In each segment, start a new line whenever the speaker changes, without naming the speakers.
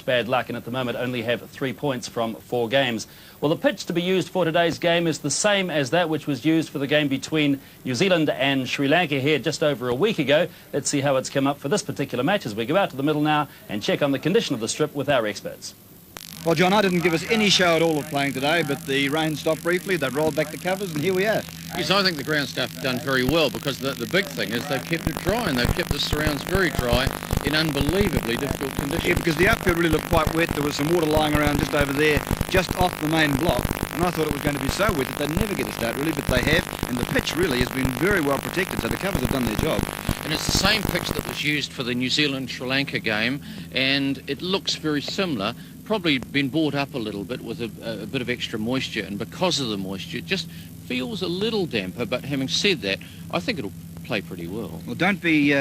much bad luck and at the moment only have 3 points from 4 games. Well, the pitch to be used for today's game is the same as that which was used for the game between New Zealand and Sri Lanka here just over a week ago. Let's see how it's come up for this particular match as we go out to the middle now and check on the condition of the strip with our experts.
Well, John, I didn't give us any show at all of playing today, but the rain stopped briefly, they rolled back the covers, and here we are.
Yes, I think the ground staff have done very well because the big thing is they've kept it dry and they've kept the surrounds very dry in unbelievably difficult conditions.
Yeah, because the outfield really looked quite wet. There was some water lying around just over there, just off the main block, and I thought it was going to be so wet that they'd never get a start, really, but they have, and the pitch really has been very well protected, so the covers have done their job.
And it's the same pitch that was used for the New Zealand-Sri Lanka game, and it looks very similar. Probably been brought up a little bit with a bit of extra moisture, and because of the moisture it just feels a little damper, but having said that, I think it'll play pretty well.
Well, don't be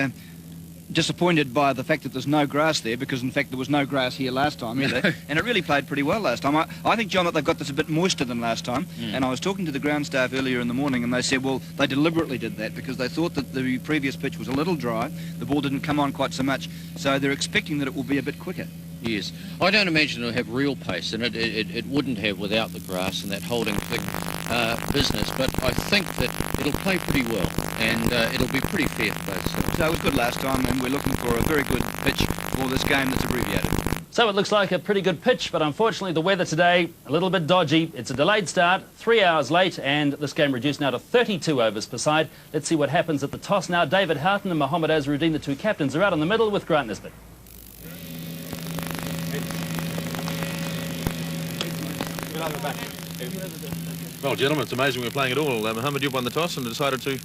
disappointed by the fact that there's no grass there, because in fact there was no grass here last time either, and it really played pretty well last time. I think, John, that they've got this a bit moister than last time, and I was talking to the ground staff earlier in the morning and they said, well, they deliberately did that because they thought that the previous pitch was a little dry, the ball didn't come on quite so much, so they're expecting that it will be a bit quicker.
Yes, I don't imagine it'll have real pace, and it wouldn't have without the grass and that holding thick business, but I think that it'll play pretty well, and it'll be pretty fair for both sides.
So it was good last time, and we're looking for a very good pitch for this game that's abbreviated.
So it looks like a pretty good pitch, but unfortunately the weather today, a little bit dodgy. It's a delayed start, 3 hours late, and this game reduced now to 32 overs per side. Let's see what happens at the toss now. David Houghton and Mohammed Azharuddin, the two captains, are out in the middle with Grant Nisbet.
Well, gentlemen, it's amazing we're playing at all. Mohammed, you've won the toss and decided to...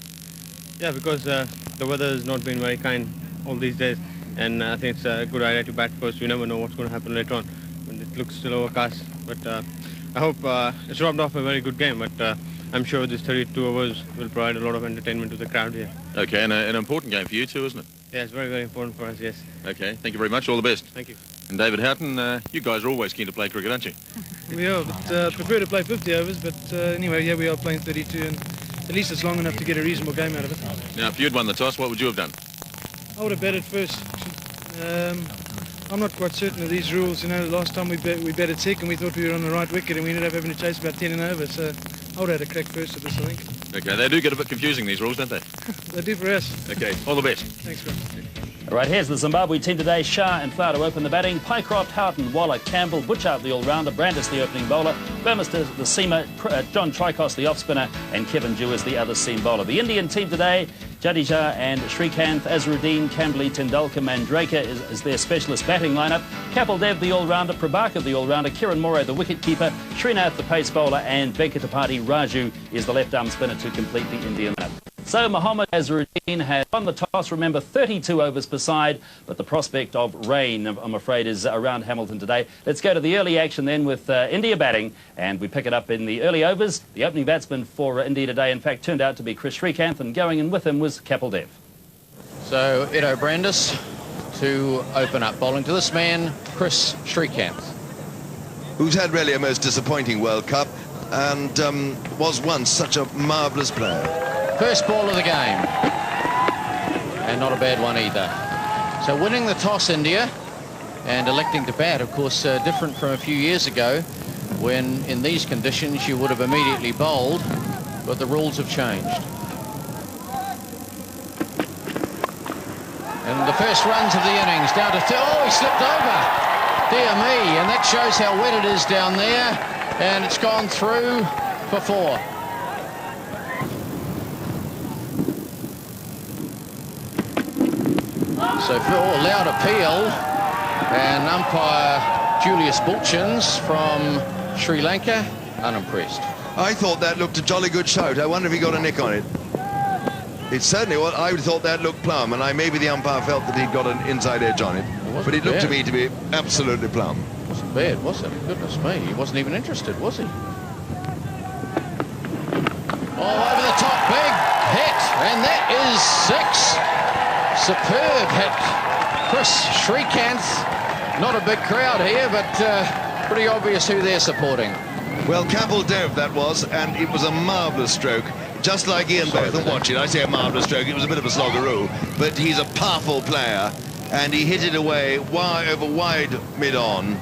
Yeah, because the weather has not been very kind all these days, and I think it's a good idea to bat first. You never know what's going to happen later on when it looks still overcast. But I hope it's robbed off a very good game, but I'm sure this 32 overs will provide a lot of entertainment to the crowd here.
Okay, and an important game for you too, isn't it?
Yeah, it's very, very important for us, yes.
Okay, thank you very much. All the best.
Thank you.
And David Houghton, you guys are always keen to play cricket, aren't you?
We are, but prefer to play 50 overs, but anyway, yeah, we are playing 32, and at least it's long enough to get a reasonable game out of it.
Now, if you'd won the toss, what would you have done?
I would have batted first. I'm not quite certain of these rules. You know, last time we batted second, we thought we were on the right wicket, and we ended up having to chase about 10 and over, so I would have had a crack first at this, I think.
Okay, they do get a bit confusing, these rules, don't they?
They do for us.
Okay, all the best.
Thanks, Grant.
All right, here's the Zimbabwe team today. Shah and Flower to open the batting. Pycroft, Houghton, Waller, Campbell, Butchart the all-rounder, Brandis the opening bowler, Burmester the seamer, John Tricos the off-spinner, and Kevin Dewars the other seam bowler. The Indian team today, Jadeja and Srikanth, Azharuddin, Kambli, Tendulkar, Mandrake is their specialist batting lineup. Kapil Dev the all-rounder, Prabhakar the all-rounder, Kiran Moore the wicket-keeper, Srinath the pace bowler, and Venkatapati Raju is the left-arm spinner to complete the Indian lineup. So Mohammed Azharuddin has won the toss, remember 32 overs per side, but the prospect of rain, I'm afraid, is around Hamilton today. Let's go to the early action then with India batting, and we pick it up in the early overs. The opening batsman for India today, in fact, turned out to be Chris Srikanth, and going in with him was Kapil Dev.
So Edo Brandis to open up, bowling to this man, Chris Srikanth.
Who's had really a most disappointing World Cup and was once such a marvellous player.
First ball of the game, and not a bad one either. So winning the toss, India, and electing to bat, of course, different from a few years ago, when in these conditions you would have immediately bowled, but the rules have changed. And the first runs of the innings down to two. Oh, he slipped over. Dear me, and that shows how wet it is down there, and it's gone through for 4. So for a loud appeal, and umpire Julius Bulchins from Sri Lanka, unimpressed.
I thought that looked a jolly good shout. I wonder if he got a nick on it. It certainly was. I thought that looked plumb, and maybe the umpire felt that he'd got an inside edge on it. But it looked to me to be absolutely plumb.
It wasn't bad, was it? Goodness me, he wasn't even interested, was he? Oh, over the top, big hit, and that is 6. Superb hit. Chris Srikanth. Not a big crowd here, but pretty obvious who they're supporting.
Well, Kapil Dev that was, and it was a marvellous stroke. Just like Ian Botham watching, I say a marvellous stroke. It was a bit of a sloggeroo, but he's a powerful player. and he hit it away over wide mid-on.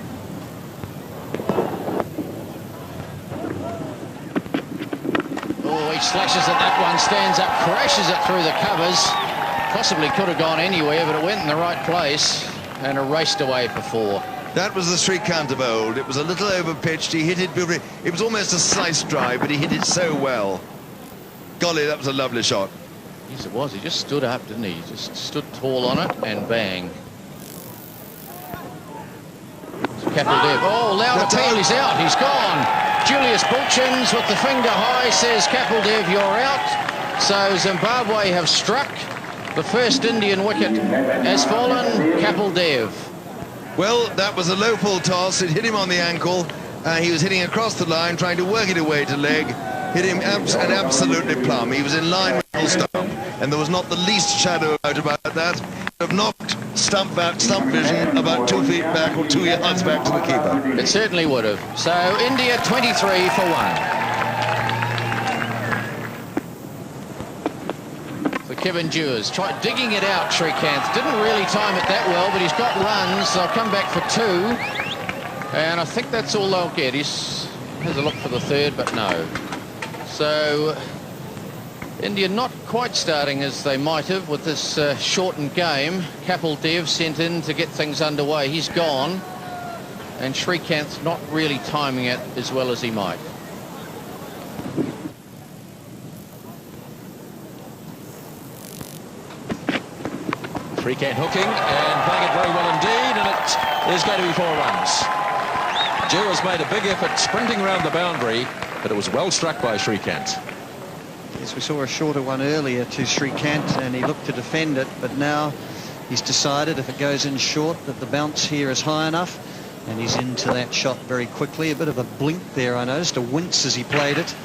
Oh, he slashes at that one, stands up, crashes it through the covers. Possibly could have gone anywhere, but it went in the right place and erased away for 4.
That was the Srikanth of old. It was a little over-pitched. He hit it beautifully. It was almost a slice drive, but he hit it so well. Golly, that was a lovely shot.
Yes, it was. He just stood up, didn't he? He just stood tall on it and bang. Kapildev. Oh, Lauderpeel is out. He's gone. Julius Bulchins with the finger high says, Kapildev, you're out. So Zimbabwe have struck. The first Indian wicket has fallen. Kapildev.
Well, that was a low full toss. It hit him on the ankle. He was hitting across the line, trying to work it away to leg. Hit him absolutely plumb. He was in line with the stump, and there was not the least shadow of doubt about that. Have knocked stump vision about 2 feet back or 2 yards back to the keeper.
It certainly would have. So India 23 for 1. For Kevin Dewars, tried digging it out. Srikanth didn't really time it that well, but he's got runs. They'll come back for 2, and I think that's all they'll get. He has a look for the 3rd, but no. So India not quite starting as they might have with this shortened game. Kapildev sent in to get things underway. He's gone, and Srikanth's not really timing it as well as he might.
Srikanth hooking and playing it very well indeed, and it is going to be 4 runs. Dewars made a big effort sprinting around the boundary, but it was well struck by Srikanth.
Yes, we saw a shorter one earlier to Srikanth, and he looked to defend it, but now he's decided if it goes in short that the bounce here is high enough, and he's into that shot very quickly. A bit of a blink there, I noticed, a wince as he played it,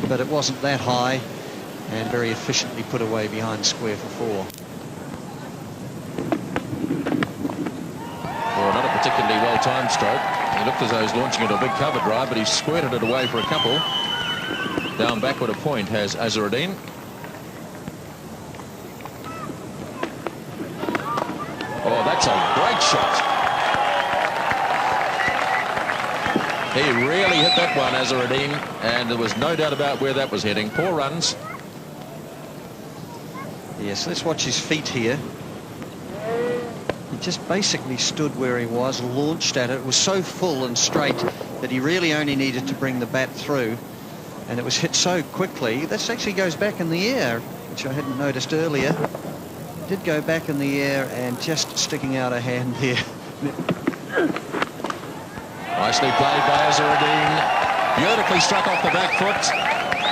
but it wasn't that high, and very efficiently put away behind square for 4.
Well, not a particularly well-timed stroke. He looked as though he was launching into a big cover drive, but he squirted it away for a couple. Down backward a point has Azharuddin. Oh, that's a great shot. He really hit that one, Azharuddin, and there was no doubt about where that was heading. 4 runs.
Yes, let's watch his feet here. He just basically stood where he was, launched at it. It was so full and straight that he really only needed to bring the bat through. And it was hit so quickly. This actually goes back in the air, which I hadn't noticed earlier. It did go back in the air and just sticking out a hand there.
Nicely played by Azharuddin. Beautifully struck off the back foot.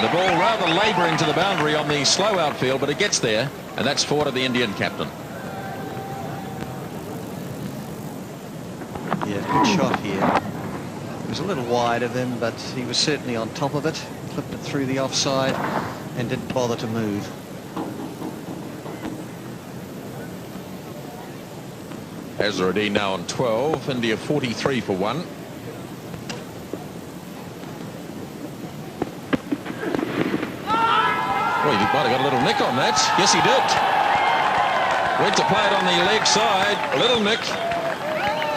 The ball rather labouring to the boundary on the slow outfield, but it gets there, and that's 4 to the Indian captain.
Yeah, good shot here. It was a little wide of him, but he was certainly on top of it. Clipped it through the offside and didn't bother to move.
Azharuddin now on 12. India 43 for 1. Well, he might have got a little nick on that. Yes, he did. Went to play it on the leg side. A little nick.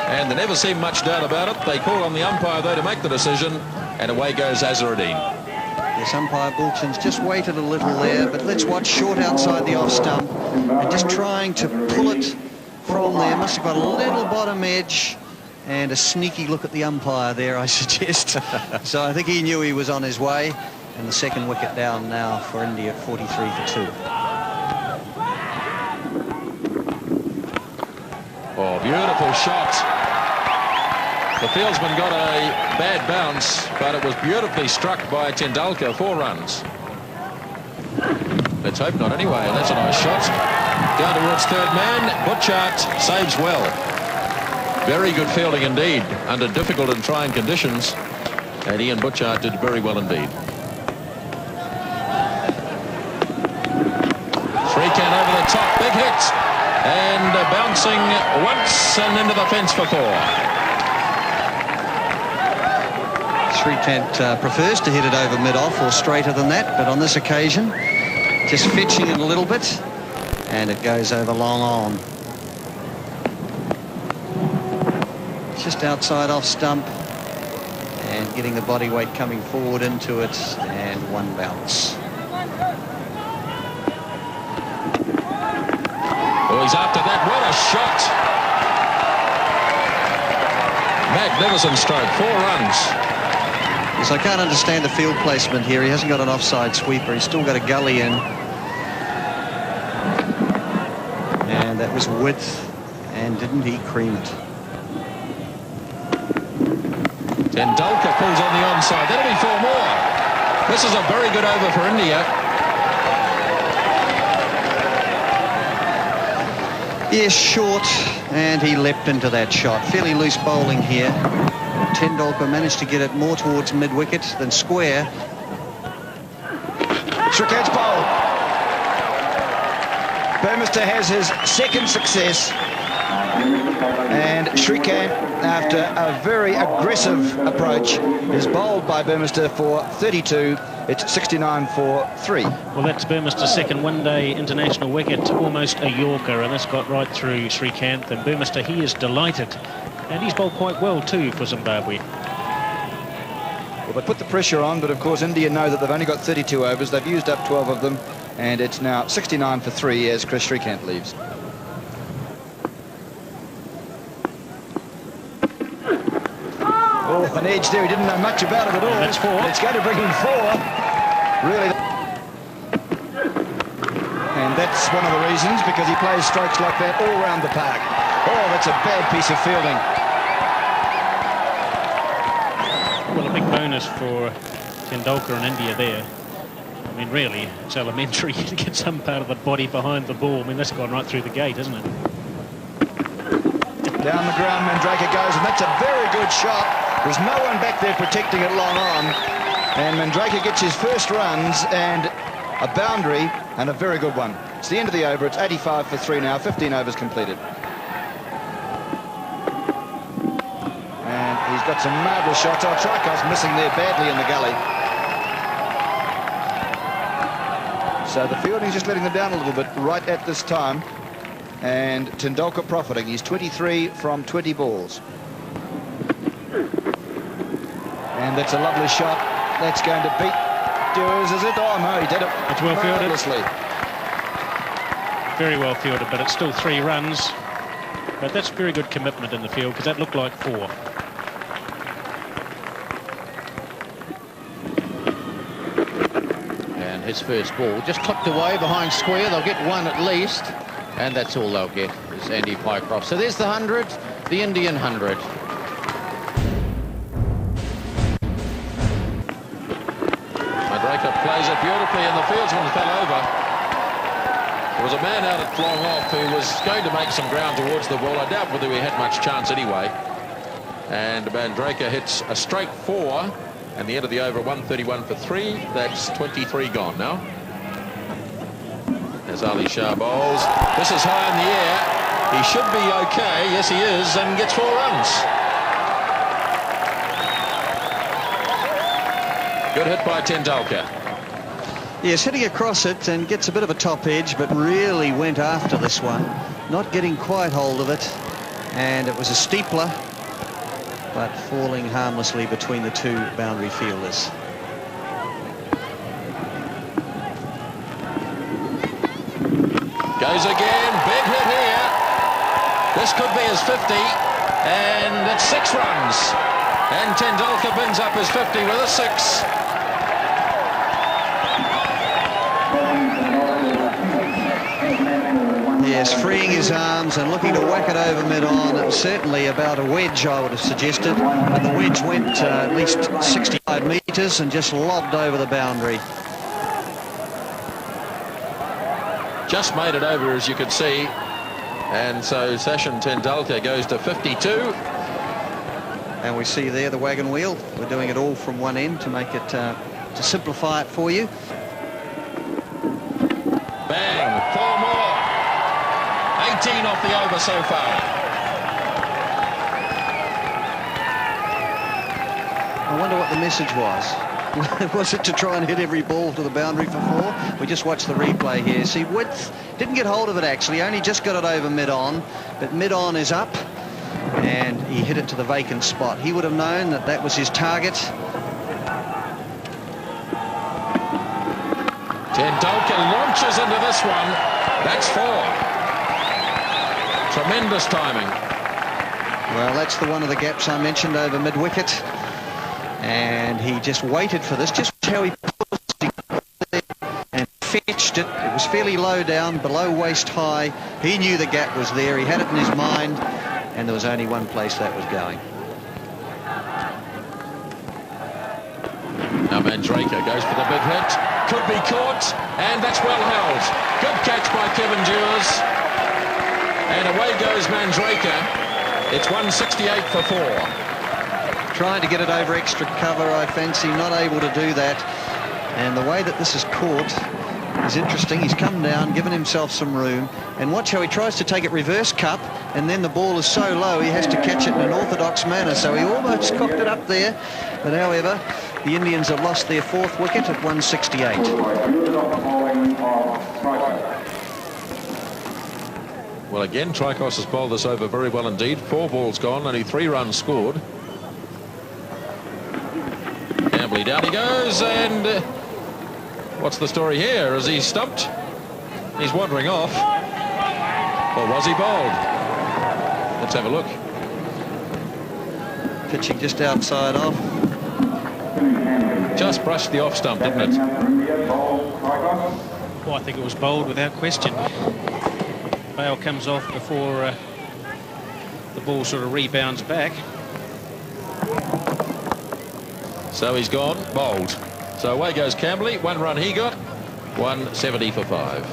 And there never seemed much doubt about it. They called on the umpire, though, to make the decision. And away goes Azharuddin.
Yes, umpire Bulchins just waited a little there, but let's watch short outside the off stump and just trying to pull it from there. Must have got a little bottom edge and a sneaky look at the umpire there, I suggest. So I think he knew he was on his way, and the second wicket down now for India at 43 for 2.
Oh, beautiful shot. The fieldsman got a bad bounce, but it was beautifully struck by Tendulkar. 4 runs. Let's hope not anyway. That's a nice shot. Down towards third man. Butchart saves well. Very good fielding indeed under difficult and trying conditions. And Ian Butchart did very well indeed. Srikanth over the top. Big hit. And bouncing once and into the fence for 4.
Srikanth prefers to hit it over mid-off or straighter than that, but on this occasion, just fetching it a little bit, and it goes over long on. just outside off stump, and getting the body weight coming forward into it, and one bounce.
Oh, he's after that. What a shot. Magnificent stroke. 4 runs.
Yes, I can't understand the field placement here. He hasn't got an offside sweeper. He's still got a gully in. And that was width. And didn't he cream it?
Tendulkar pulls on the onside. That'll be 4 more. This is a very good over for India.
Yes, short, and he leapt into that shot. Fairly loose bowling here. Tendulkar managed to get it more towards mid-wicket than square.
Shrikant's bowl. Burmester has his second success. And Shrikant, after a very aggressive approach, is bowled by Burmester for 32. It's 69 for 3.
Well, that's Burmester's second one-day international wicket, almost a Yorker, and that's got right through Shrikant. And Burmester, he is delighted. And he's bowled quite well, too, for Zimbabwe.
Well, they put the pressure on, but of course India know that they've only got 32 overs. They've used up 12 of them, and it's now 69 for 3 as Chris Shrikant leaves. Oh, an edge there. He didn't know much about it at all.
That's 4.
It's going to bring him 4. Really. And that's one of the reasons, because he plays strokes like that all around the park. Oh, that's a bad piece of fielding.
Well, a big bonus for Tendulkar and India there. I mean, really, it's elementary to get some part of the body behind the ball. I mean, that's gone right through the gate, isn't it?
Down the ground, Mandrake goes, and that's a very good shot. There's no one back there protecting it long on. And Mandrake gets his first runs and a boundary, and a very good one. It's the end of the over. It's 85 for 3 now, 15 overs completed. And he's got some marvellous shots. Oh, Tricos missing there badly in the gully. So the fielding's just letting them down a little bit right at this time. And Tendulkar profiting. He's 23 from 20 balls. And that's a lovely shot. That's going to beat Dewars, is it? Oh, no, he did it.
It's well fielded.
Marvellously.
Very well fielded, but it's still 3 runs. But that's very good commitment in the field, because that looked like 4.
And his first ball just clipped away behind square. They'll get 1 at least. And that's all they'll get, is Andy Pycroft. So there's the 100, the Indian 100.
Mandrake plays it beautifully, and the fieldsman fell over. There was a man out at long off who was going to make some ground towards the ball. I doubt whether he had much chance anyway. And Mandrake hits a straight 4, and the end of the over, 131 for 3. That's 23 gone now. As Ali Shah bowls. This is high in the air. He should be okay. Yes, he is, and gets 4 runs. Good hit by Tendulkar.
Yes, hitting across it and gets a bit of a top edge, but really went after this one. Not getting quite hold of it. And it was a steepler, but falling harmlessly between the 2 boundary fielders.
Goes again, big hit here. This could be his 50, and it's 6 runs. And Tendulkar bins up his 50 with a 6.
Yes, freeing his arms and looking to whack it over mid-on. It was certainly about a wedge, I would have suggested. But the wedge went at least 65 metres and just lobbed over the boundary.
Just made it over, as you could see. And so Sachin Tendulkar goes to 52.
And we see there the wagon wheel. We're doing it all from one end to make it, to simplify it for you.
Bang, 4 more. 18 off the over so far.
I wonder what the message was. Was it to try and hit every ball to the boundary for 4? We just watched the replay here. See, width, didn't get hold of it actually, only just got it over mid-on, but mid-on is up, and he hit it to the vacant spot. He would have known that that was his target.
Tendulkar launches into this one. That's 4. Tremendous timing.
Well, that's the one of the gaps I mentioned over mid-wicket. And he just waited for this. Just how he paused and fetched it. It was fairly low down, below waist high. He knew the gap was there. He had it in his mind. And there was only one place that was going.
Now Mandraker goes for the big hit. Could be caught, and that's well held. Good catch by Kevin Dewars. And away goes Mandraker. It's 168 for 4.
Trying to get it over extra cover, I fancy, not able to do that. And the way that this is caught is interesting. He's come down, given himself some room, and watch how he tries to take it reverse cup, and then the ball is so low he has to catch it in an orthodox manner. So he almost cocked it up there, but however, the Indians have lost their 4th wicket at 168.
Well, again, Tricos has bowled this over very well indeed. 4 balls gone, only 3 runs scored. Campbell, down he goes, and what's the story here? Is he stumped? He's wandering off. Or was he bowled? Let's have a look.
Pitching just outside off.
Just brushed the off stump, didn't it?
Well, I think it was bowled without question. Bale comes off before the ball sort of rebounds back.
So he's gone, bowled. So away goes Campbell. 1 run he got, 170 for 5.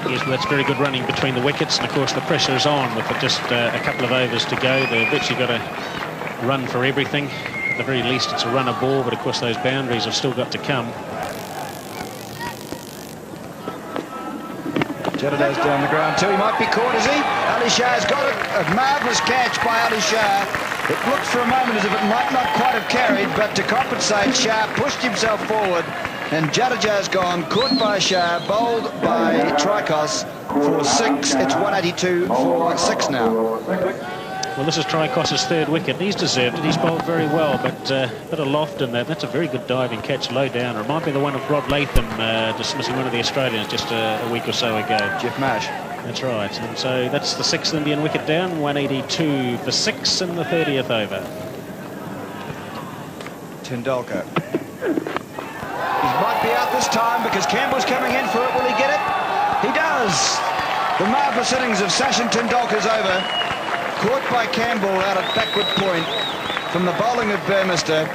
Yes, well, that's very good running between the wickets, and of course the pressure is on with just a couple of overs to go. They've literally got to run for everything. At the very least it's a run a ball, but of course those boundaries have still got to come.
Jedida's down the ground too. He might be caught, is he? Ali Shah's got it. A marvellous catch by Ali Shah. It looked for a moment as if it might not quite have carried, but to compensate, Shah pushed himself forward, and Jadeja's gone. Caught by Shah, bowled by Tricos for 6. It's 182 for 6 now.
Well, this is Tricos' 3rd wicket. He's deserved it. He's bowled very well, but a bit of loft in that. That's a very good diving catch low down. It might be the one of Rod Latham dismissing one of the Australians just a week or so ago.
Jeff Marsh.
That's right. And so that's the 6th Indian wicket down, 182 for 6 in the 30th over.
Tendulkar. He might be out this time because Campbell's coming in for it. Will he get it? He does. The marvellous innings of Sachin Tendulkar's over. Caught by Campbell out at backward point from the bowling of Burmester,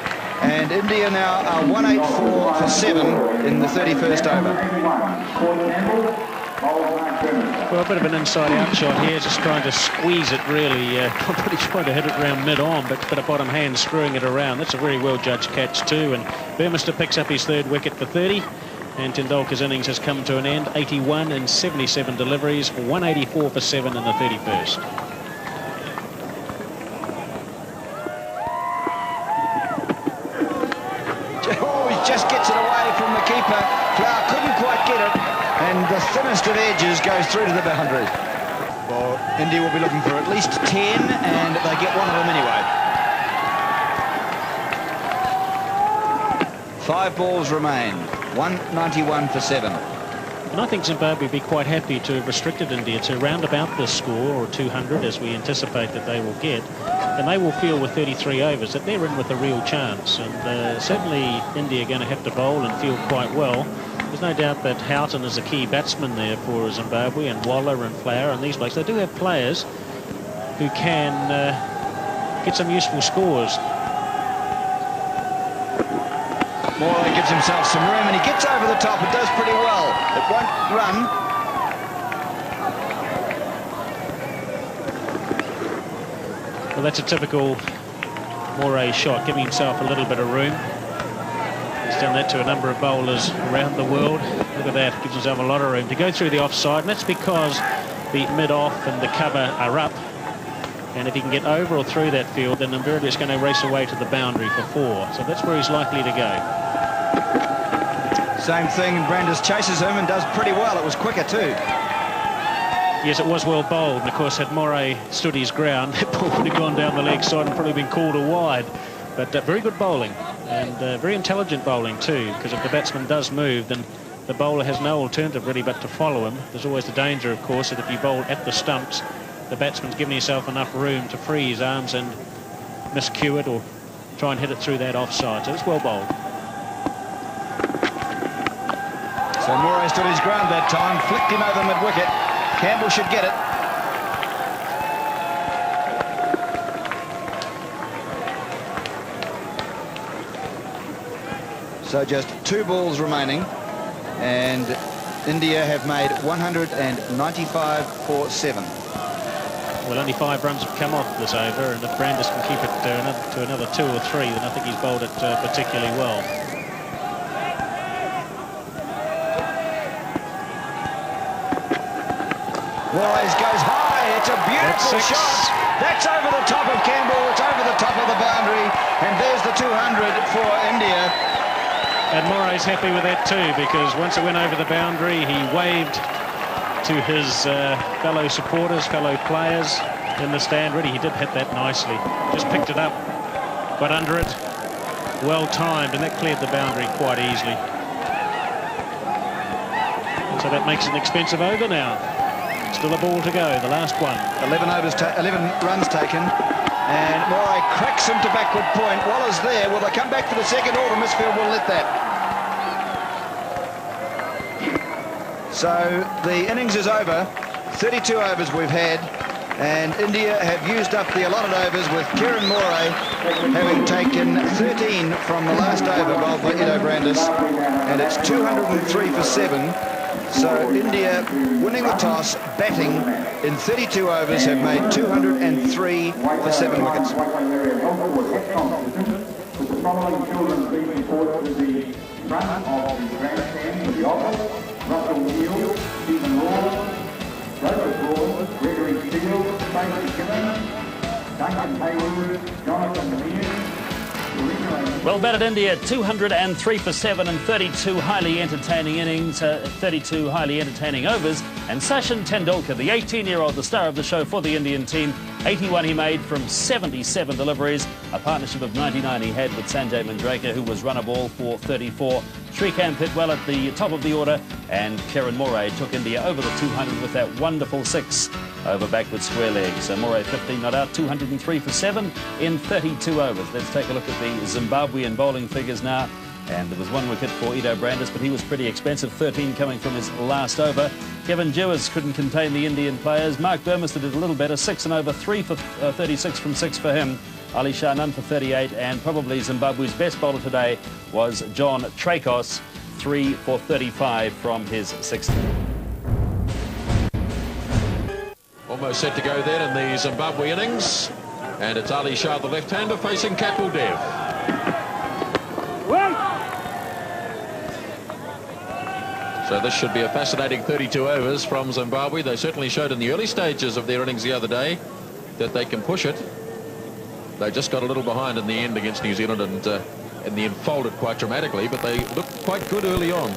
and India now are 184 for 7 in the 31st over.
Well, a bit of an inside-out shot here, just trying to squeeze it really. Not really trying to hit it around mid-on, but a bottom hand screwing it around. That's a very well-judged catch too, and Burmester picks up his 3rd wicket for 30, and Tendulkar's innings has come to an end. 81 in 77 deliveries, 184 for 7 in the 31st.
Just gets it away from the keeper. Clark couldn't quite get it, and the thinnest of edges goes through to the boundary. Well, India will be looking for at least 10, and they get one of them anyway. 5 balls remain. 191 for 7.
And I think Zimbabwe would be quite happy to have restricted India to round about this score, or 200 as we anticipate that they will get, and they will feel with 33 overs that they're in with a real chance. And certainly India are going to have to bowl and field quite well. There's no doubt that Houghton is a key batsman there for Zimbabwe, and Waller and Flower and these blokes. They do have players who can get some useful scores.
Morley gives himself some room, and he gets over the top. It does pretty well. It won't run.
Well, that's a typical Morey shot, giving himself a little bit of room. He's done that to a number of bowlers around the world. Look at that, gives himself a lot of room to go through the offside, and that's because the mid-off and the cover are up. And if he can get over or through that field, then invariably it's going to race away to the boundary for 4. So that's where he's likely to go.
Same thing, Brandis chases him and does pretty well. It was quicker too.
Yes, it was well bowled, and of course had Moray stood his ground, that ball would have gone down the leg side and probably been called a wide. But very good bowling, and very intelligent bowling too, because if the batsman does move, then the bowler has no alternative really but to follow him. There's always the danger, of course, that if you bowl at the stumps, the batsman's giving himself enough room to free his arms and miscue it or try and hit it through that offside. So it's well bowled.
So Moray stood his ground that time, flicked him over mid-wicket. Campbell should get it. So just 2 balls remaining, and India have made 195 for 7.
Well, only 5 runs have come off this over, and if Brandis can keep it to another 2 or 3, then I think he's bowled it particularly well.
Moraes goes high. It's a beautiful shot. That's over the top of Campbell. It's over the top of the boundary. And there's the 200 for India.
And Moray's happy with that too, because once it went over the boundary, he waved to his fellow supporters, fellow players in the stand. Really, he did hit that nicely. Just picked it up, got under it, well timed, and that cleared the boundary quite easily. And so that makes it an expensive over now. Still a ball to go, the last one.
11 runs taken, and Moray cracks him to backward point. Waller's there. Will they come back for the second, or the misfield will let that? So the innings is over. 32 overs we've had, and India have used up the allotted overs, with Kieran Moray having taken 13 from the last over bowled by Ido Brandis, and it's 203 for 7. So India, winning the toss, batting in 32 overs, have made 203 for 7 wickets.
With the following children being reported to the front of the grandstand for the office: Russell Neal, Stephen Rawls, Robert Rawls, Gregory Steele, Tracy Killen, Duncan Hayward, Jonathan Mears.
Well batted India, 203 for 7 and 32 highly entertaining innings, 32 highly entertaining overs. And Sachin Tendulkar, the 18-year-old, the star of the show for the Indian team, 81 he made from 77 deliveries, a partnership of 99 he had with Sanjay Manjrekar, who was runner ball for 34. Srikanth hit well at the top of the order, and Kieran Moray took India over the 200 with that wonderful 6 over backward square leg. So Moray 15 not out, 203 for 7 in 32 overs. Let's take a look at the Zimbabwean bowling figures now. And there was 1 wicket for Ido Brandis, but he was pretty expensive, 13 coming from his last over. Kevin Dewars couldn't contain the Indian players. Mark Burmester did a little better, 6 and over, 3 for 36 from 6 for him. Ali Shah none for 38, and probably Zimbabwe's best bowler today was John Trakos, 3 for 35 from his 6th.
Almost set to go then in the Zimbabwe innings, and it's Ali Shah, the left-hander, facing Kapil Dev. So this should be a fascinating 32 overs from Zimbabwe. They certainly showed in the early stages of their innings the other day that they can push it. They just got a little behind in the end against New Zealand, and in the end folded quite dramatically, but they looked quite good early on.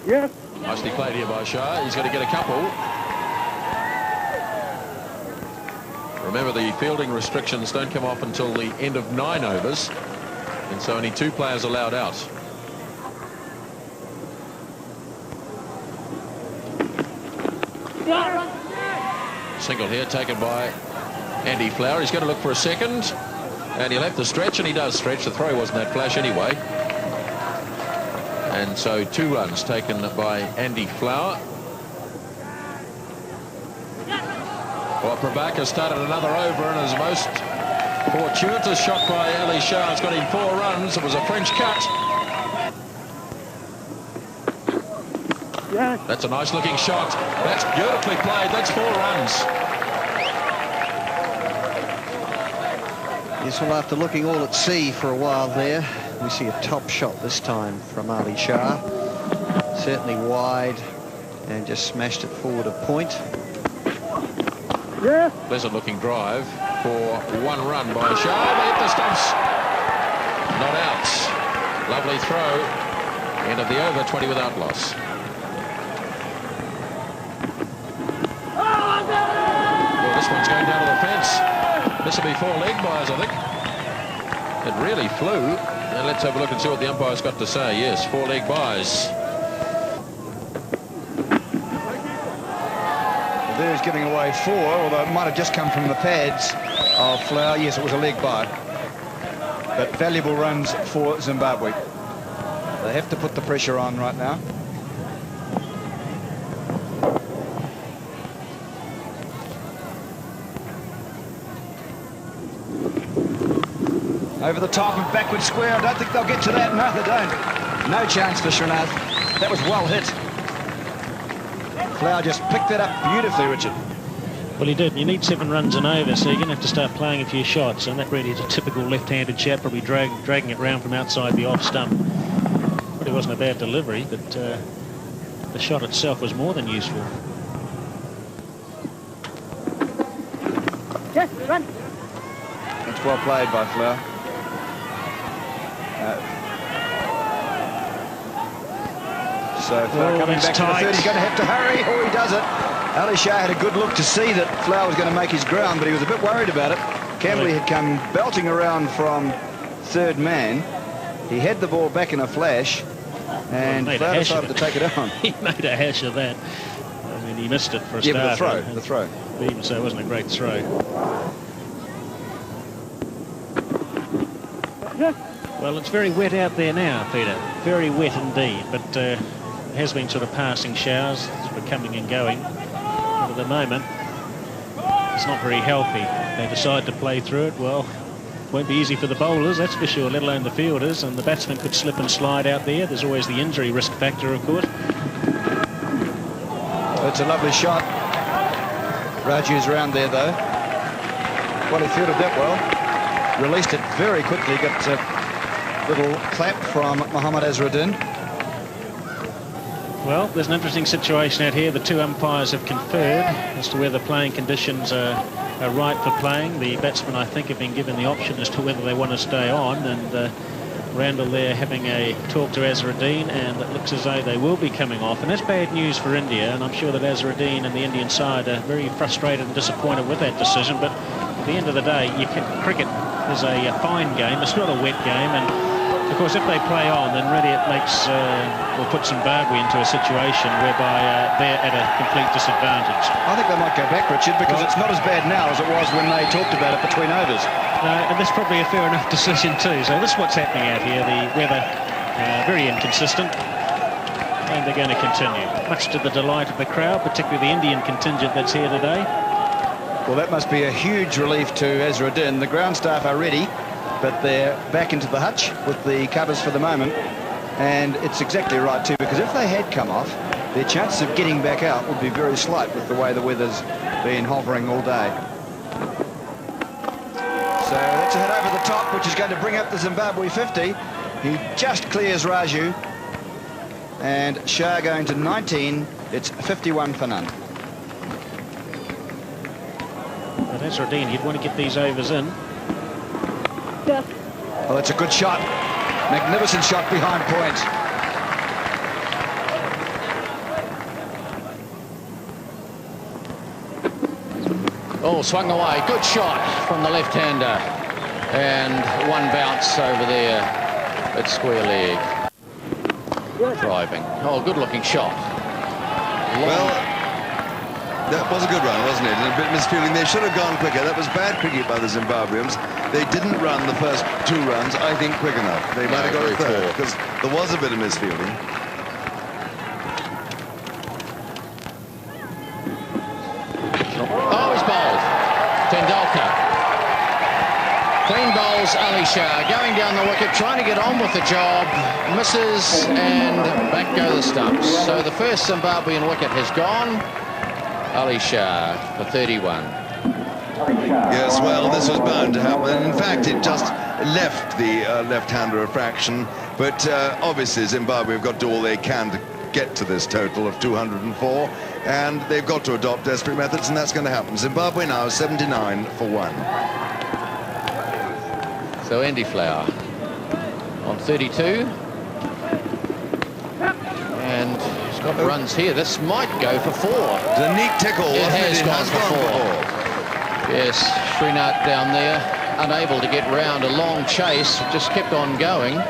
Yeah.
Nicely played here by Shah. He's going to get a couple. Remember, the fielding restrictions don't come off until the end of 9 overs, and so only 2 players allowed out. Single here taken by Andy Flower. He's going to look for a second, and he'll have to stretch, and he does stretch. The throw wasn't that flash anyway. And so 2 runs taken by Andy Flower. Well, Prabhakar started another over, and his most fortuitous shot by Ali Shah has got him 4 runs. It was a French cut.
Yeah.
That's a nice looking shot. That's beautifully played. That's 4 runs.
Yes, well, after looking all at sea for a while there, we see a top shot this time from Ali Shah. Certainly wide and just smashed it forward a point.
Pleasant looking drive for one run by Shah. They hit the stumps. Not out. Lovely throw. End of the over, 20 without loss. Well, this one's going down to the fence. This will be 4 leg byes, I think. It really flew. And let's have a look and see what the umpire's got to say. Yes, 4 leg byes.
There's giving away 4, although it might have just come from the pads of Flower. Yes, it was a leg bye. But valuable runs for Zimbabwe. They have to put the pressure on right now. Over the top and backward square. I don't think they'll get to that. No, they don't. No chance for Srinath. That was well hit. Flower just picked that up beautifully, Richard.
Well, he did. You need 7 runs and over, so you're going to have to start playing a few shots, and that really is a typical left-handed shot, probably dragging it round from outside the off stump. But it wasn't a bad delivery, but the shot itself was more than useful.
Just run.
That's well played by Flower. So Flower coming back to the third. He's going to have to hurry. Oh, he does it. Ali Shah had a good look to see that Flower was going to make his ground, but he was a bit worried about it. Campbell had come belting around from third man. He had the ball back in a flash, and Flower decided to take it on.
He made a hash of that. I mean, he missed it for a start.
Yeah, but the throw.
But even so, it wasn't a great throw. Well, it's very wet out there now, Peter. Very wet indeed, but it has been sort of passing showers, sort of coming and going. But at the moment, it's not very healthy. They decide to play through it. Well, it won't be easy for the bowlers, that's for sure, let alone the fielders. And the batsmen could slip and slide out there. There's always the injury risk factor, of course.
It's a lovely shot. Raju's round there, though. Well, he fielded that well. Released it very quickly. Got a little clap from Mohammad Azharuddin.
Well, there's an interesting situation out here. The 2 umpires have conferred as to whether playing conditions are right for playing. The batsmen, I think, have been given the option as to whether they want to stay on. And Randall there having a talk to Azharuddin, and it looks as though they will be coming off. And that's bad news for India, and I'm sure that Azharuddin and the Indian side are very frustrated and disappointed with that decision. But at the end of the day, cricket is a fine game. It's not a wet game, and of course, if they play on, then really it makes will put Zimbabwe into a situation whereby they're at a complete disadvantage.
I think they might go back, Richard, because it's not as bad now as it was when they talked about it between overs.
And that's probably a fair enough decision too. So this is what's happening out here. The weather very inconsistent, and they're going to continue, much to the delight of the crowd, particularly the Indian contingent that's here today.
Well, that must be a huge relief to Azharuddin. The ground staff are ready, but they're back into the hutch with the covers for the moment. And it's exactly right, too, because if they had come off, their chances of getting back out would be very slight with the way the weather's been hovering all day. So that's a hit over the top, which is going to bring up the Zimbabwe 50. He just clears Raju. And Shah going to 19. It's 51 for none.
But Azharuddin, he'd want to get these overs in.
Well, that's a good shot. Magnificent shot behind point.
Oh, swung away. Good shot from the left-hander. And one bounce over there at square leg. Driving. Oh, good-looking shot.
Well, that was a good run, wasn't it? And a bit misfielding. They should have gone quicker. That was bad cricket by the Zimbabweans. They didn't run the first 2 runs, I think, quick enough. They might have got a third, because there was a bit of misfielding.
Oh, he's bowled. Tendulkar. Clean bowls Ali Shah, going down the wicket, trying to get on with the job. Misses, and back go the stumps. So the first Zimbabwean wicket has gone. Ali Shah for 31.
Yes, well, this was bound to happen. In fact, it just left the left-hander a fraction. But obviously, Zimbabwe have got to do all they can to get to this total of 204, and they've got to adopt desperate methods, and that's going to happen. Zimbabwe now 79 for 1.
So Andy Flower on 32. And he's got runs here. This might go for 4.
It's a neat tickle, wasn't it?
It has gone for 4. Yes, Srinath down there, unable to get round a long chase, just kept on going.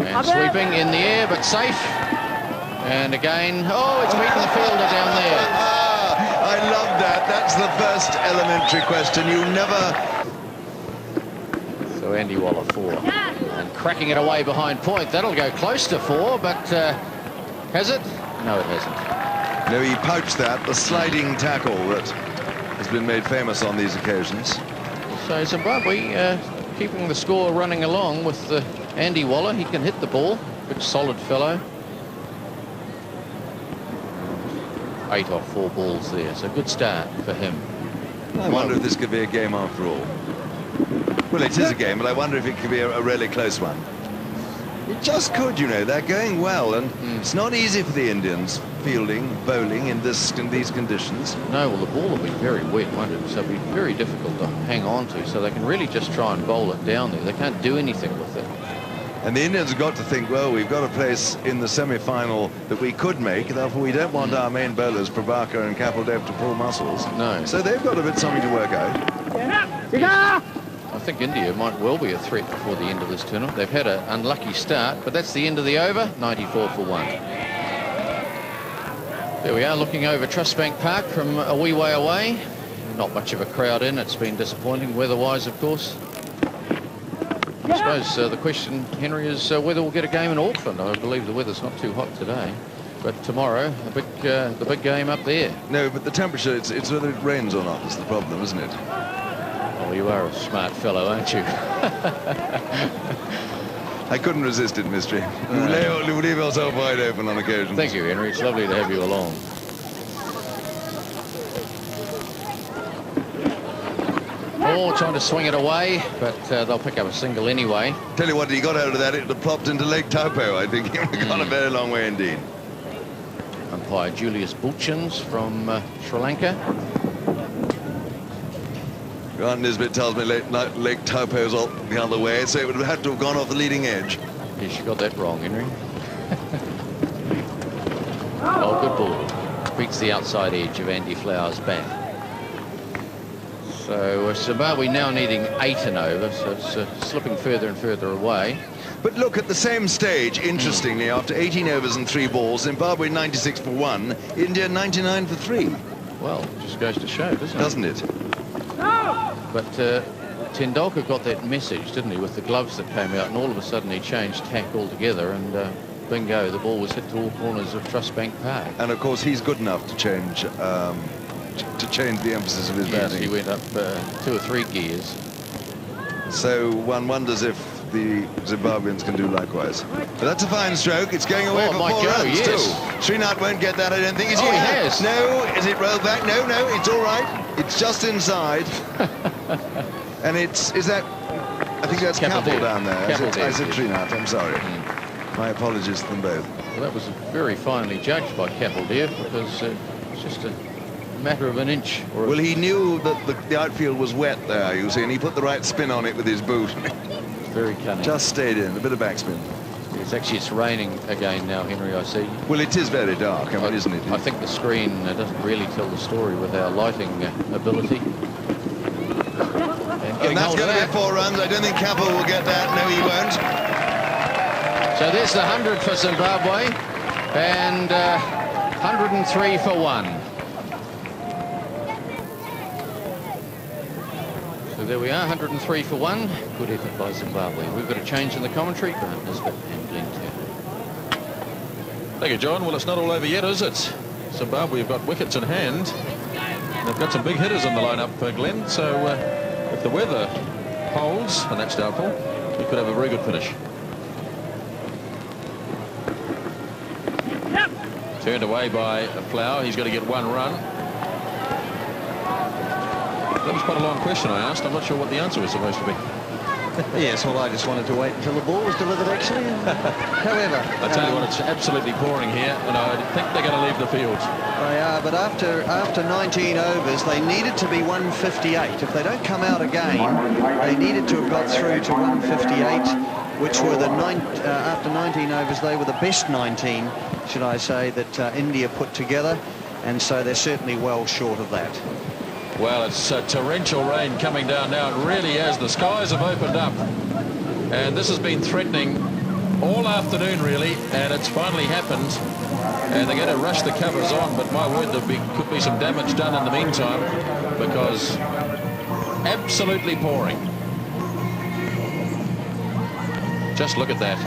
And sweeping in the air, but safe. And again, oh, it's beaten the fielder down there.
I love that. That's the first elementary question. You never...
So Andy Waller 4. And cracking it away behind point. That'll go close to 4, but has it? No, it hasn't.
No, he pouched that. The sliding tackle that has been made famous on these occasions.
So Zimbabwe keeping the score running along with Andy Waller. He can hit the ball. Good solid fellow. 8 off 4 balls there, so good start for him.
I wonder if this could be a game after all. Well, it is a game, but I wonder if it could be a really close one. It just could, you know. They're going well, and it's not easy for the Indians fielding, bowling in these conditions.
No, well, the ball will be very wet, won't it? So it'll be very difficult to hang on to, so they can really just try and bowl it down there. They can't do anything with it.
And the Indians have got to think, well, we've got a place in the semi-final that we could make, therefore we don't want our main bowlers, Prabhakar and Kapil Dev, to pull muscles.
No.
So they've got a bit something to work out.
I think India might well be a threat before the end of this tournament. They've had an unlucky start, but that's the end of the over, 94 for 1. There we are, looking over Trustbank Park from a wee way away. Not much of a crowd in. It's been disappointing weather-wise, of course. I suppose the question, Henry, is whether we'll get a game in Auckland. I believe the weather's not too hot today. But tomorrow, the big game up there.
No, but the temperature, it's whether it rains or not is the problem, isn't it?
Oh, you are a smart fellow, aren't you?
I couldn't resist it, Mystery. You leave yourself wide open on occasion.
Thank you, Henry. It's lovely to have you along. Oh, trying to swing it away, but they'll pick up a single anyway.
Tell you what, he got out of that, it would have plopped into Lake Taupo, I think. He would have gone a very long way indeed.
Umpire Julius Bulchins from Sri Lanka.
Grant Nisbet tells me Lake Taupo's all the other way, so it would have had to have gone off the leading edge.
Yes, you got that wrong, Henry. Oh, good ball. Beats the outside edge of Andy Flower's bat. So Zimbabwe now needing 8 and over, so it's slipping further and further away.
But look, at the same stage, interestingly, after 18 overs and 3 balls, Zimbabwe 96 for 1, India 99 for 3.
Well, it just goes to show,
doesn't it?
But Tendulkar got that message, didn't he, with the gloves that came out, and all of a sudden he changed tack altogether, and bingo, the ball was hit to all corners of Trustbank Park.
And of course, he's good enough to change the emphasis of his batting.
He went up 2 or 3 gears.
So one wonders if the Zimbabweans can do likewise. But that's a fine stroke. It's going away for 4 runs too. Srinath won't get that, I don't think. Is he?
He has.
No, is it rolled back? No, it's all right. It's just inside. And I think that's Kapil down there. I said Srinath, I'm sorry. My apologies to them both.
Well, that was very finely judged by Kapil Dev, because it's just a matter of an inch.
Well, he knew that the outfield was wet there, you see, and he put the right spin on it with his boot.
Very cunning.
Just stayed in, a bit of backspin.
It's raining again now, Henry, I see.
Well, it is very dark, isn't it?
I think the screen doesn't really tell the story with our lighting ability.
And that's going to be 4 runs. I don't think Kapil will get that. No, he won't.
So there's the 100 for Zimbabwe, and 103 for 1. So there we are, 103 for 1. Good effort by Zimbabwe. We've got a change in the commentary. Grant Nisbet and Glenn Turner.
Thank you, John. Well, it's not all over yet, is it? Zimbabwe have got wickets in hand. They've got some big hitters in the lineup, Glenn. So if the weather holds, and that's doubtful, we could have a very good finish. Turned away by Flower. He's got to get 1 run. That was quite a long question I asked. I'm not sure what the answer was supposed to be.
Yes, well, I just wanted to wait until the ball was delivered, actually. However...
I tell you what, it's absolutely pouring here, and I think they're going to leave the field.
They are, but after 19 overs, they needed to be 158. If they don't come out again, they needed to have got through to 158, which were after 19 overs, they were the best 19, should I say, that India put together, and so they're certainly well short of that.
Well, it's torrential rain coming down now. It really has. The skies have opened up. And this has been threatening all afternoon, really, and it's finally happened. And they're going to rush the covers on, but my word, could be some damage done in the meantime, because absolutely pouring. Just look at that.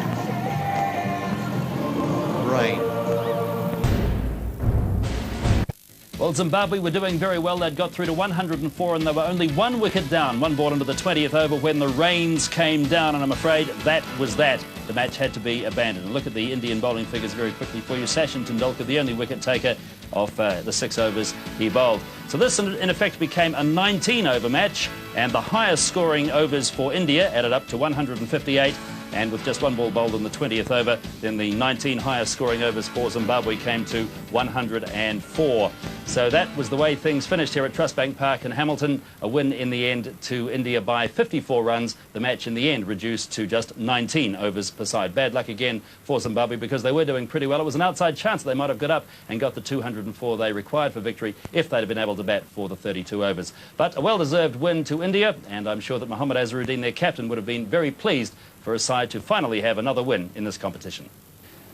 Rain.
Well, Zimbabwe were doing very well. They'd got through to 104 and they were only 1 wicket down, 1 ball into the 20th over when the rains came down, and I'm afraid that was that. The match had to be abandoned. And look at the Indian bowling figures very quickly for you. Sachin Tendulkar, the only wicket taker of the 6 overs he bowled. So this, in effect, became a 19-over match, and the highest scoring overs for India added up to 158. And with just 1 ball bowled in the 20th over, then the 19 highest scoring overs for Zimbabwe came to 104. So that was the way things finished here at Trustbank Park in Hamilton. A win in the end to India by 54 runs. The match in the end reduced to just 19 overs per side. Bad luck again for Zimbabwe because they were doing pretty well. It was an outside chance that they might have got up and got the 204 they required for victory if they'd have been able to bat for the 32 overs. But a well-deserved win to India, and I'm sure that Mohammad Azharuddin, their captain, would have been very pleased for a side to finally have another win in this competition.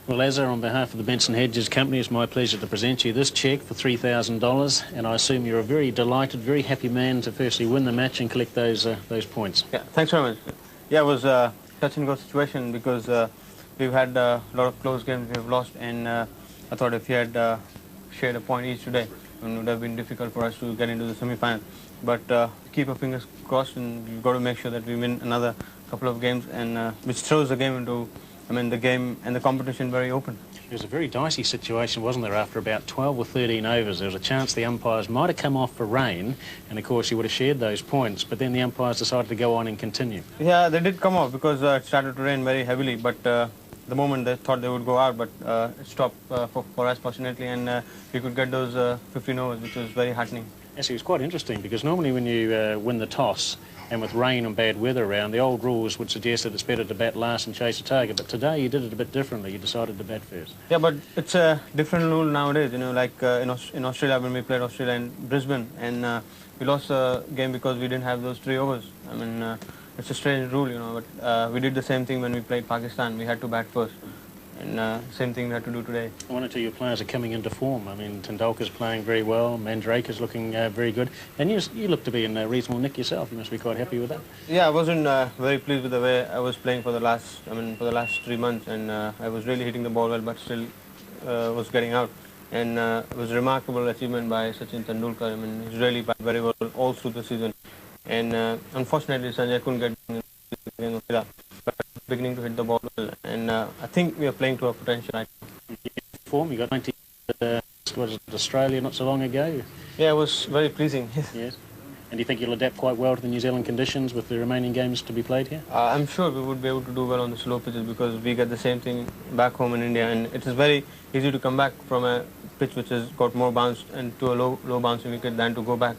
Well, Azhar, on behalf of the Benson Hedges Company, it's my pleasure to present you this cheque for $3,000, and I assume you're a very delighted, very happy man to firstly win the match and collect those points.
Yeah, thanks very much. Yeah, it was a touch-and-go situation because we've had a lot of close games we've lost, and I thought if we had shared a point each today, it would have been difficult for us to get into the semi-final. But keep our fingers crossed, and we've got to make sure that we win another couple of games, and which throws the game into, the game and the competition very open.
It was a very dicey situation, wasn't there? After about 12 or 13 overs, there was a chance the umpires might have come off for rain, and of course you would have shared those points, but then the umpires decided to go on and continue.
Yeah, they did come off because it started to rain very heavily, but the moment they thought they would go out, but it stopped for us, fortunately, and we could get those 15 overs, which was very heartening.
Yes, it was quite interesting because normally when you win the toss, and with rain and bad weather around, the old rules would suggest that it's better to bat last and chase a target. But today you did it a bit differently. You decided to bat first.
Yeah, but it's a different rule nowadays. Like in Australia, when we played Australia and Brisbane, and we lost the game because we didn't have those 3 overs. It's a strange rule, but we did the same thing when we played Pakistan. We had to bat first. And same thing we had to do today.
One or two of your players are coming into form. Tendulkar's playing very well, Mandrake's looking very good, and you look to be in reasonable nick yourself. You must be quite happy with that.
Yeah, I wasn't very pleased with the way I was playing for the last 3 months, and I was really hitting the ball well, but still was getting out. And it was a remarkable achievement by Sachin Tendulkar. He's really played very well all through the season. And unfortunately, Sanjay couldn't get in the game of Villa, but beginning to hit the ball well, and I think we are playing to our potential right now.
Form, you got 90 was it Australia not so long ago?
Yeah, it was very pleasing.
Yes. And do you think you'll adapt quite well to the New Zealand conditions with the remaining games to be played here?
I'm sure we would be able to do well on the slow pitches because we get the same thing back home in India, and it is very easy to come back from a pitch which has got more bounce and to a low bouncing wicket than to go back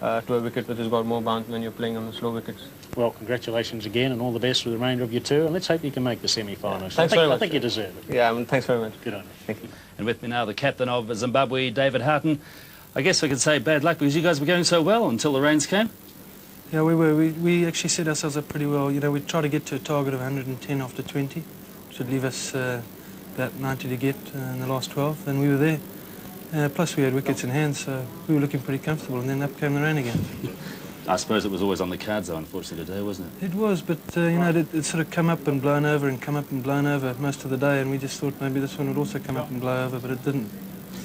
to a wicket which has got more bounce when you're playing on the slow wickets.
Well, congratulations again and all the best for the remainder of your tour, and let's hope you can make the semi-finals.
Thanks very much.
I think you deserve it.
Yeah, thanks very much.
Good on you.
Thank you.
And with me now, the captain of Zimbabwe, David Houghton. I guess we could say bad luck because you guys were going so well until the rains came.
Yeah, we were. We actually set ourselves up pretty well. We tried to get to a target of 110 after 20, which would leave us about 90 to get in the last 12, and we were there. Plus we had wickets in hand, so we were looking pretty comfortable, and then up came the rain again.
I suppose it was always on the cards, though, unfortunately, today, wasn't it?
It was, but, it sort of come up and blown over and come up and blown over most of the day, and we just thought maybe this one would also come up and blow over, but it didn't.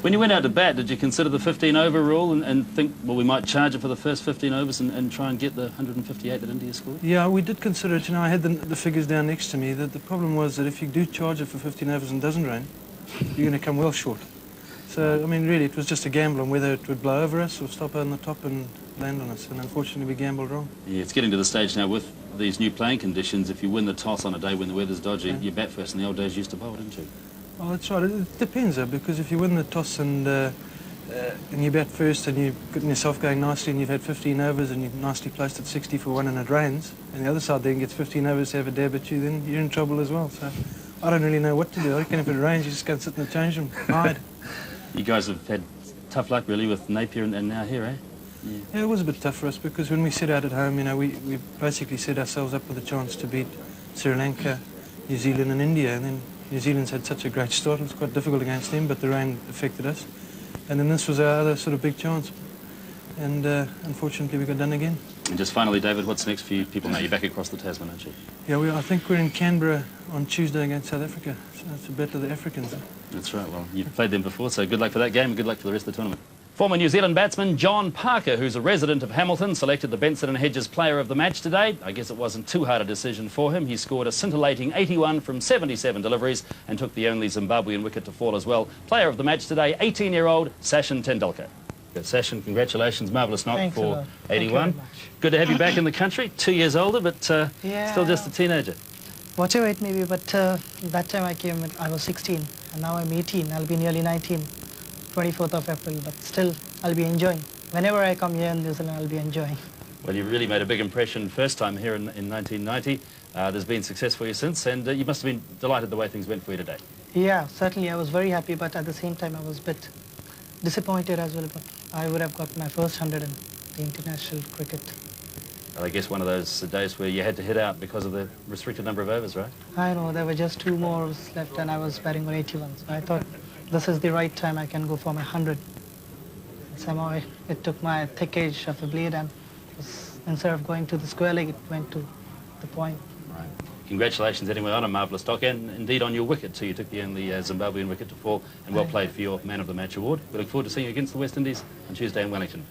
When you went out to bat, did you consider the 15-over rule and think, well, we might charge it for the first 15 overs and try and get the 158 that India scored?
Yeah, we did consider it. I had the figures down next to me. The problem was that if you do charge it for 15 overs and it doesn't rain, you're going to come well short. So, really, it was just a gamble on whether it would blow over us or stop on the top and land on us, and unfortunately we gambled wrong.
Yeah, it's getting to the stage now with these new playing conditions. If you win the toss on a day when the weather's dodgy, you bat first. In the old days, you used to bowl, didn't you?
Well, that's right. It depends, though, because if you win the toss and you bat first and you've gotten yourself going nicely and you've had 15 overs and you've nicely placed at 60 for 1 and it rains, and the other side then gets 15 overs to have a dab at you, then you're in trouble as well. So I don't really know what to do. I reckon if it rains, you just go and sit in the change room, hide.
You guys have had tough luck, really, with Napier and now here, eh?
Yeah, it was a bit tough for us because when we set out at home, you know, we basically set ourselves up with a chance to beat Sri Lanka, New Zealand and India, and then New Zealand's had such a great start. It was quite difficult against them, but the rain affected us. And then this was our other sort of big chance. And unfortunately, we got done again.
And just finally, David, what's next for you people now? You're back across the Tasman, aren't you?
Yeah, I think we're in Canberra on Tuesday against South Africa. So it's a battle of the Africans.
That's right. Well, you've played them before, so good luck for that game and good luck for the rest of the tournament. Former New Zealand batsman John Parker, who's a resident of Hamilton, selected the Benson and Hedges player of the match today. I guess it wasn't too hard a decision for him. He scored a scintillating 81 from 77 deliveries and took the only Zimbabwean wicket to fall as well. Player of the match today, 18-year-old Sachin Tendulkar. Sachin, congratulations, marvellous knock for 81. Good to have you back in the country, 2 years older, but still just a teenager.
Whatever it may be, but that time I came, I was 16, and now I'm 18. I'll be nearly 19, 24th of April, but still I'll be enjoying. Whenever I come here in New Zealand, I'll be enjoying.
Well, you really made a big impression first time here in 1990. There's been success for you since, and you must have been delighted the way things went for you today.
Yeah, certainly I was very happy, but at the same time I was a bit disappointed as well, but I would have got my first 100 in the international cricket.
Well, I guess one of those days where you had to hit out because of the restricted number of overs, right?
I know, there were just 2 more left and I was batting on 81, so I thought this is the right time I can go for my 100. Somehow it took my thick edge of the blade and instead of going to the square leg, it went to the point.
Right. Congratulations anyway on a marvellous knock and indeed on your wicket too. You took the only Zimbabwean wicket to fall and well played for your Man of the Match award. We look forward to seeing you against the West Indies on Tuesday in Wellington.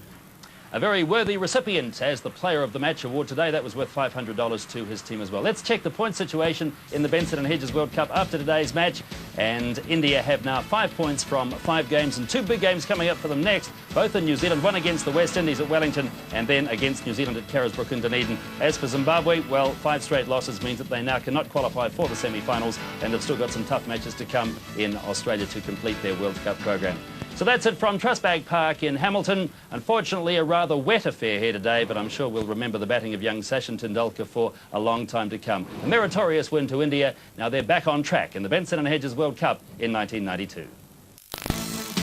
A very worthy recipient as the Player of the Match award today. That was worth $500 to his team as well. Let's check the point situation in the Benson and Hedges World Cup after today's match. And India have now 5 points from 5 games and 2 big games coming up for them next. Both in New Zealand, one against the West Indies at Wellington and then against New Zealand at Carisbrook in Dunedin. As for Zimbabwe, well, 5 straight losses means that they now cannot qualify for the semi-finals and they've still got some tough matches to come in Australia to complete their World Cup program. So that's it from Trustbank Park in Hamilton. Unfortunately, a rather wet affair here today, but I'm sure we'll remember the batting of young Sachin Tendulkar for a long time to come. A meritorious win to India. Now they're back on track in the Benson and Hedges World Cup in 1992.